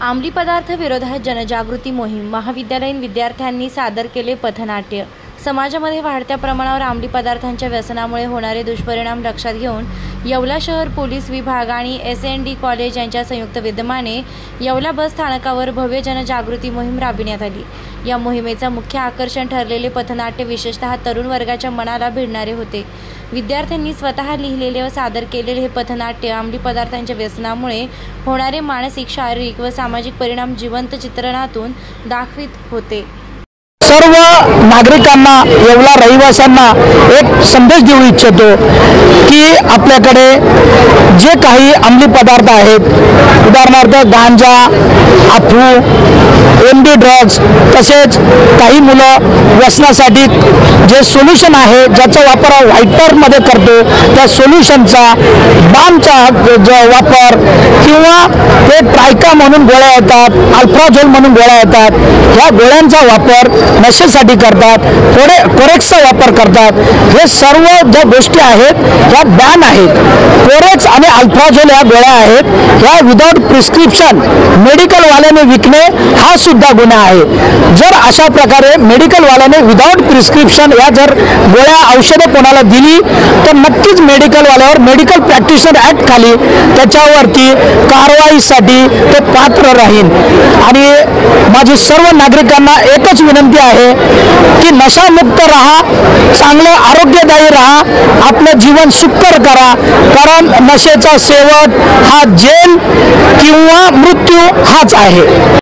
अंमली पदार्थ विरोधात जनजागृती मोहीम महाविद्यालयीन विद्यार्थ्यांनी सादर केले पथनाट्य। समाजामध्ये वाढत्या प्रमाणावर अंमली पदार्थांच्या व्यसनामुळे होणारे दुष्परिणाम लक्षात घेऊन येवला शहर पोलीस विभाग आणि SND कॉलेज यांच्या संयुक्त विद्यमाने येवला बस स्थानकावर भव्य जनजागृती मोहीम राबविण्यात आली। या मोहिमेचा मुख्य आकर्षण ठरलेले पथनाट्य विशेषतः तरुण वर्गाच्या मनाला भिडणारे होते। विद्यार्थ्यांनी स्वतः लिहिलेले व सादर केलेले हे पथनाट्य अंमली पदार्थांच्या व्यसनामुळे होणारे मानसिक, शारीरिक व सामाजिक परिणाम जिवंत चित्रणातून दाखवित होते। सर्व नागरिकांना, येवला रहिवाशांना एक संदेश देऊ इच्छितो की आपल्याकडे जे काही अंमली पदार्थ आहेत, उदाहरणार्थ गांजा, अफू, MD ड्रग्स, तसेच काही मुलं व्यसनासाठी जे सोल्युशन आहे ज्याचा वापर व्हाईटनरमध्ये करतो त्या सोल्युशनचा, बामचा वापर किंवा ते ट्रायका म्हणून गोळ्या येतात, अल्फ्राझोल म्हणून गोळ्या येतात, ह्या गोळ्यांचा वापर नशेसाठी करतात, कोरेक्सचा वापर करतात। हे सर्व ज्या गोष्टी आहेत ह्या बॅन आहेत। कोरेक्स आणि अल्फ्राझोल ह्या गोळ्या आहेत, ह्या विदाउट प्रिस्क्रिप्शन मेडिकलवाल्याने विकणे हा सुद्धा गुन्हा आहे। जर अशा प्रकारे मेडिकलवाल्याने विदाउट प्रिस्क्रिप्शन या जर गोळ्या औषधे कोणाला दिली तर नक्कीच मेडिकलवाल्यावर मेडिकल प्रॅक्टिशनर ॲक्ट खाली त्याच्यावरती कारवाईसाठी ते पात्र राहील। आणि माझी सर्व नागरिकांना एकच विनंती आहे की नशामुक्त राहा, चांगलं आरोग्यदायी राहा, आपलं जीवन सुखकर करा, कारण नशेचा शेवट हा जेल किंवा मृत्यू हाच आहे।